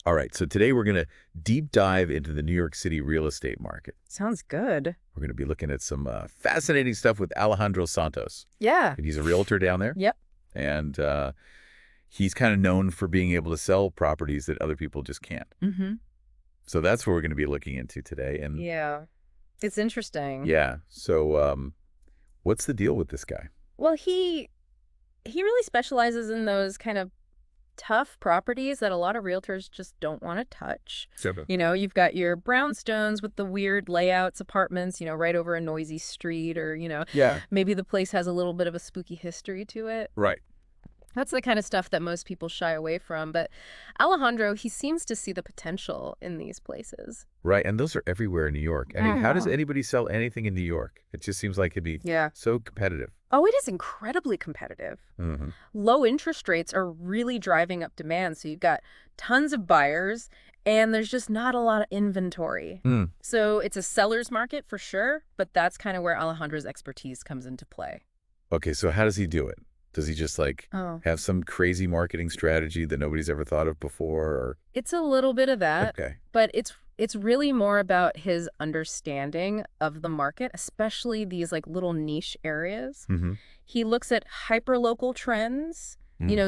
All right, so today we're going to deep dive into the New York City real estate market. Sounds good. We're going to be looking at some fascinating stuff with Alejandro Santos. Yeah. And he's a realtor down there. Yep. And he's kind of known for being able to sell properties that other people just can't. Mm-hmm. So that's what we're going to be looking into today. And yeah. It's interesting. yeah. So what's the deal with this guy? Well, he really specializes in those kind of tough properties that a lot of realtors just don't want to touch. You know, you've got your brownstones with the weird layouts, apartments, right over a noisy street, or, Yeah. maybe the place has a little bit of a spooky history to it. Right. That's the kind of stuff that most people shy away from. But Alejandro, he seems to see the potential in these places. Right. And those are everywhere in New York. I mean, how does anybody sell anything in New York? It just seems like it'd be so competitive. Oh, it is incredibly competitive. Mm-hmm. Low interest rates are really driving up demand. So you've got tons of buyers and there's just not a lot of inventory. So it's a seller's market for sure, but that's kind of where Alejandro's expertise comes into play. Okay, so how does he do it? Does he just have some crazy marketing strategy that nobody's ever thought of before? Or it's a little bit of that, okay, but it's really more about his understanding of the market, especially these little niche areas. Mm-hmm. He looks at hyperlocal trends,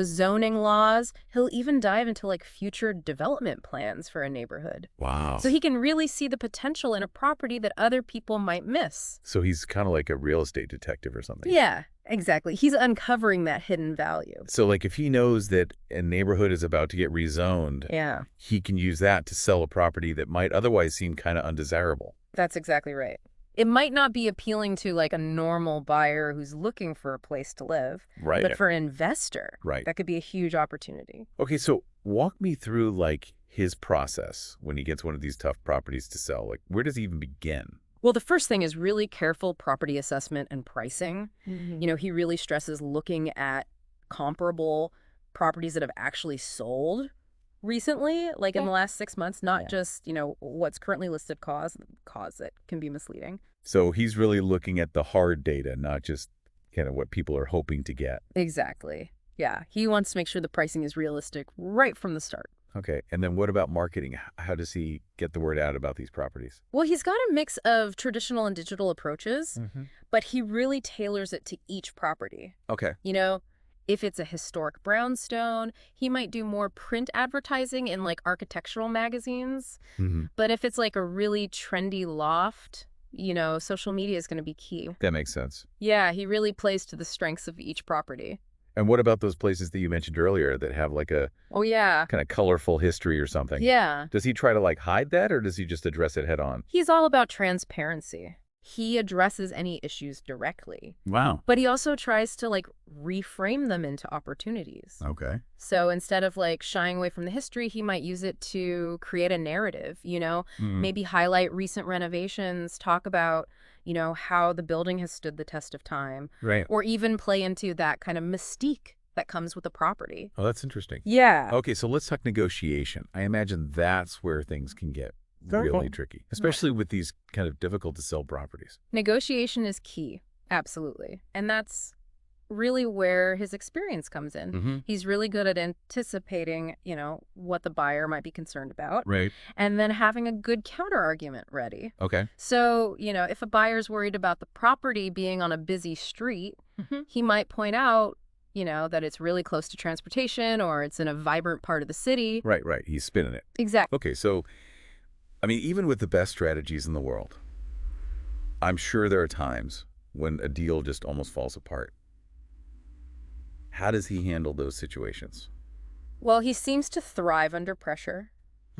zoning laws. He'll even dive into future development plans for a neighborhood. Wow. So he can really see the potential in a property that other people might miss. So he's kind of like a real estate detective or something. Yeah, exactly. He's uncovering that hidden value. So if he knows that a neighborhood is about to get rezoned, he can use that to sell a property that might otherwise seem kind of undesirable. That's exactly right. It might not be appealing to a normal buyer who's looking for a place to live, right? But for an investor, right, that could be a huge opportunity. Okay, so walk me through his process when he gets one of these tough properties to sell. Where does he even begin? Well, the first thing is really careful property assessment and pricing. Mm-hmm. He really stresses looking at comparable properties that have actually sold recently, in the last 6 months, not just, what's currently listed cause that can be misleading. So he's really looking at the hard data, not just kind of what people are hoping to get. Exactly. Yeah. He wants to make sure the pricing is realistic right from the start. Okay. And then what about marketing? How does he get the word out about these properties? Well, he's got a mix of traditional and digital approaches, but he really tailors it to each property. Okay. If it's a historic brownstone, he might do more print advertising in architectural magazines. Mm-hmm. But if it's a really trendy loft, social media is going to be key. That makes sense. Yeah, he really plays to the strengths of each property. And what about those places that you mentioned earlier that have a kind of colorful history or something? Yeah. Does he try to hide that, or does he just address it head on? He's all about transparency. He addresses any issues directly. Wow. But he also tries to reframe them into opportunities. Okay. So instead of shying away from the history, he might use it to create a narrative, maybe highlight recent renovations, talk about, how the building has stood the test of time. Right. Or even play into that kind of mystique that comes with the property. Oh, that's interesting. Yeah. Okay, so let's talk negotiation. I imagine that's where things can get really tricky, especially with these kind of difficult to sell properties. Negotiation is key. Absolutely. And that's really where his experience comes in. Mm-hmm. He's really good at anticipating, what the buyer might be concerned about. Right. And then having a good counter argument ready. Okay. So, if a buyer's worried about the property being on a busy street, he might point out, that it's really close to transportation or it's in a vibrant part of the city. Right. He's spinning it. Exactly. Okay, so even with the best strategies in the world, I'm sure there are times when a deal just almost falls apart. How does he handle those situations? Well, he seems to thrive under pressure.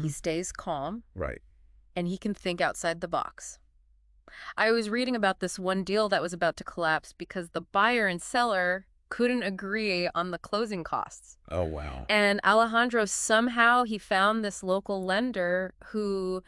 He stays calm. Right. And he can think outside the box. I was reading about this one deal that was about to collapse because the buyer and seller couldn't agree on the closing costs. Oh, wow. And Alejandro, somehow he found this local lender who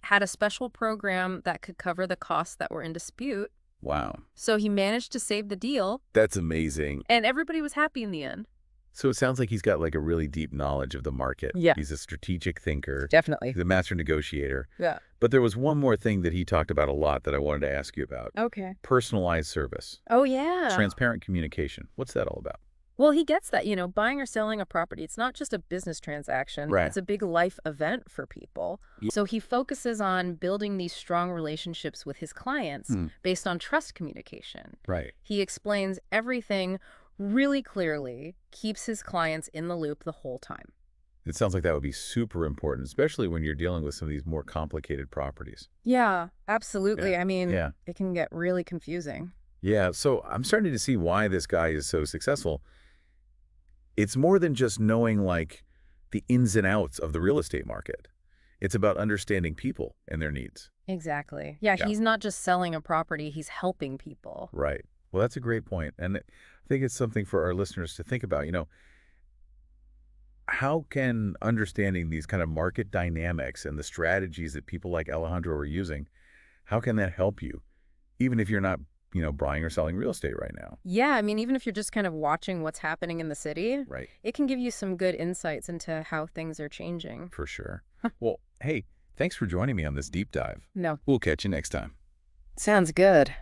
had a special program that could cover the costs that were in dispute. Wow. So he managed to save the deal. That's amazing. And everybody was happy in the end. So it sounds like he's got a really deep knowledge of the market. Yeah. He's a strategic thinker. Definitely. He's a master negotiator. Yeah. But there was one more thing that he talked about a lot that I wanted to ask you about. Okay. Personalized service. Oh, yeah. Transparent communication. What's that all about? Well, he gets that, buying or selling a property, it's not just a business transaction, Right. it's a big life event for people. So he focuses on building these strong relationships with his clients Hmm. based on trust communication. Right. He explains everything really clearly, keeps his clients in the loop the whole time. It sounds like that would be super important, especially when you're dealing with some of these more complicated properties. Yeah, Yeah. absolutely. I mean, Yeah. it can get really confusing. Yeah. So I'm starting to see why this guy is so successful. It's more than just knowing like the ins and outs of the real estate market. It's about understanding people and their needs. Exactly. Yeah, Yeah. he's not just selling a property, he's helping people. Right. Well, that's a great point. And I think it's something for our listeners to think about. How can understanding these kind of market dynamics and the strategies that people like Alejandro are using, how can that help you, even if you're not, buying or selling real estate right now? Yeah, I mean, even if you're just kind of watching what's happening in the city, Right. it can give you some good insights into how things are changing. For sure. Well, hey, thanks for joining me on this deep dive. No, We'll catch you next time. sounds good.